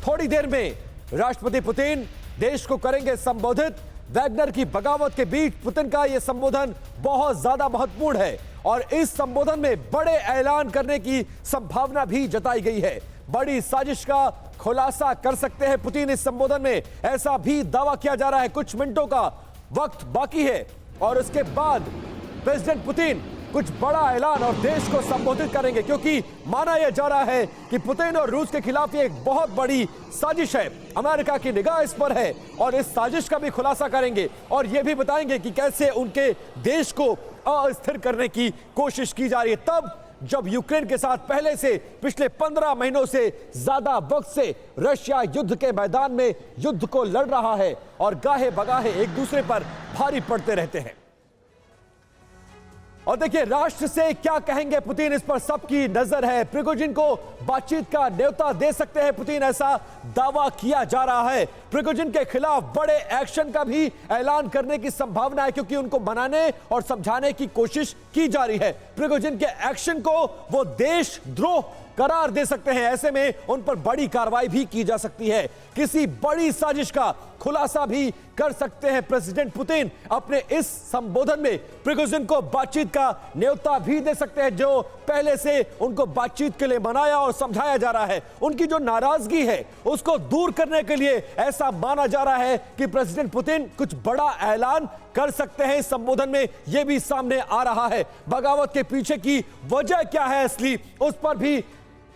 थोड़ी देर में राष्ट्रपति पुतिन देश को करेंगे संबोधित। वैगनर की बगावत के बीच पुतिन का यह संबोधन बहुत ज्यादा महत्वपूर्ण है और इस संबोधन में बड़े ऐलान करने की संभावना भी जताई गई है। बड़ी साजिश का खुलासा कर सकते हैं पुतिन इस संबोधन में, ऐसा भी दावा किया जा रहा है। कुछ मिनटों का वक्त बाकी है और उसके बाद प्रेसिडेंट पुतिन कुछ बड़ा ऐलान और देश को संबोधित करेंगे, क्योंकि माना यह जा रहा है कि पुतिन और रूस के खिलाफ ये एक बहुत बड़ी साजिश है। अमेरिका की निगाह इस पर है और इस साजिश का भी खुलासा करेंगे और यह भी बताएंगे कि कैसे उनके देश को अस्थिर करने की कोशिश की जा रही है, तब जब यूक्रेन के साथ पहले से पिछले 15 महीनों से ज्यादा वक्त से रशिया युद्ध के मैदान में युद्ध को लड़ रहा है और गाहे बगाहे एक दूसरे पर भारी पड़ते रहते हैं। और देखिए राष्ट्र से क्या कहेंगे पुतिन, इस पर सबकी नजर है। प्रिगोजिन को बातचीत का न्योता दे सकते हैं पुतिन, ऐसा दावा किया जा रहा है। प्रिगोजिन के खिलाफ बड़े एक्शन का भी ऐलान करने की संभावना है, क्योंकि उनको मनाने और समझाने की कोशिश की जा रही है। प्रिगोजिन के एक्शन को वो देशद्रोह करार दे सकते हैं, ऐसे में उन पर बड़ी कार्रवाई भी की जा सकती है। किसी बड़ी साजिश का खुलासा भी कर सकते हैं प्रेसिडेंट पुतिन। अपने इस संबोधन में प्रिगोजिन को बातचीत का न्योता भी दे सकते हैं, जो पहले से उनको बातचीत के लिए मनाया और समझाया जा रहा है। उनकी जो नाराजगी है उसको दूर करने के लिए ऐसा माना जा रहा है कि प्रेसिडेंट पुतिन कुछ बड़ा ऐलान कर सकते हैं इस संबोधन में, यह भी सामने आ रहा है। बगावत के पीछे की वजह क्या है असली, उस पर भी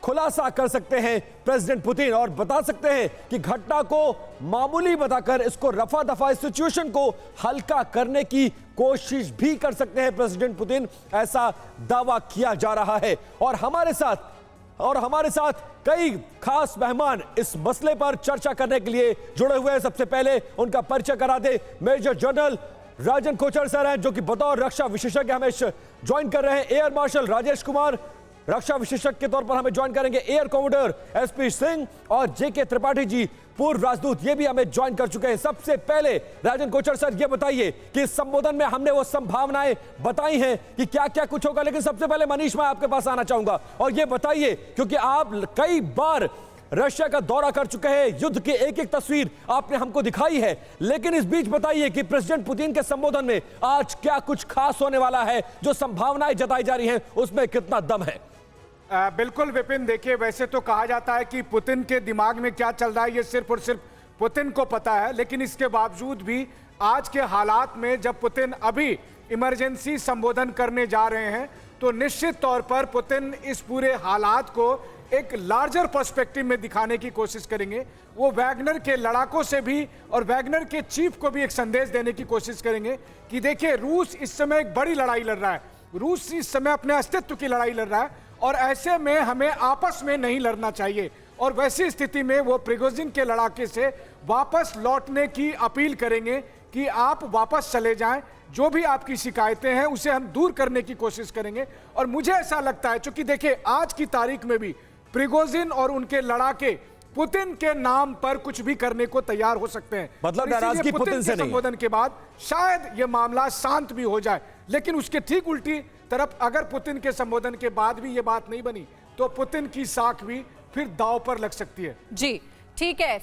खुलासा कर सकते हैं प्रेसिडेंट पुतिन और बता सकते हैं कि घटना को मामूली बताकर इसको रफा दफा, इस सिचुएशन को हल्का करने की कोशिश भी कर सकते हैं प्रेसिडेंट पुतिन, ऐसा दावा किया जा रहा है। और हमारे साथ कई खास मेहमान इस मसले पर चर्चा करने के लिए जुड़े हुए हैं। सबसे पहले उनका परिचय करा दे, मेजर जनरल राजन कोचर सर हैं, जो कि बतौर रक्षा विशेषज्ञ हमें ज्वाइन कर रहे हैं। एयर मार्शल राजेश कुमार रक्षा विशेषज्ञ के तौर पर हमें ज्वाइन करेंगे। एयर कमांडर एसपी सिंह और जेके त्रिपाठी जी पूर्व राजदूत, ये भी हमें ज्वाइन कर चुके हैं। सबसे पहले राजन कोचर सर ये बताइए कि इस संबोधन में हमने वो संभावनाएं बताई हैं कि क्या क्या कुछ होगा, लेकिन सबसे पहले मनीष मैं आपके पास आना चाहूंगा और ये बताइए, क्योंकि आप कई बार रशिया का दौरा कर चुके हैं, युद्ध की एक एक तस्वीर आपने हमको दिखाई है, लेकिन इस बीच बताइए कि प्रेसिडेंट पुतिन के संबोधन में आज क्या कुछ खास होने वाला है, जो संभावनाएं जताई जा रही हैं उसमें कितना दम है? बिल्कुल विपिन, देखिए वैसे तो कहा जाता है कि पुतिन के दिमाग में क्या चल रहा है ये सिर्फ और सिर्फ पुतिन को पता है, लेकिन इसके बावजूद भी आज के हालात में जब पुतिन अभी इमरजेंसी संबोधन करने जा रहे हैं तो निश्चित तौर पर पुतिन इस पूरे हालात को एक लार्जर पर्सपेक्टिव में दिखाने की कोशिश करेंगे। वो वैगनर के लड़ाकों से भी और वैगनर के चीफ को भी एक संदेश देने की कोशिश करेंगे कि देखिए रूस इस समय एक बड़ी लड़ाई लड़ रहा है, रूस इस समय अपने अस्तित्व की लड़ाई लड़ रहा है और ऐसे में हमें आपस में नहीं लड़ना चाहिए। और वैसी स्थिति में वो प्रिगोजिन के लड़ाके से वापस लौटने की अपील करेंगे कि आप वापस चले जाएं, जो भी आपकी शिकायतें हैं उसे हम दूर करने की कोशिश करेंगे। और मुझे ऐसा लगता है, क्योंकि देखिए आज की तारीख में भी प्रिगोजिन और उनके लड़ाके पुतिन के नाम पर कुछ भी करने को तैयार हो सकते हैं। मतलब नाराजगी पुतिन से नहीं। संबोधन के बाद शायद यह मामला शांत भी हो जाए, लेकिन उसके ठीक उल्टी तरफ अगर पुतिन के संबोधन के बाद भी यह बात नहीं बनी तो पुतिन की साख भी फिर दांव पर लग सकती है। जी ठीक है।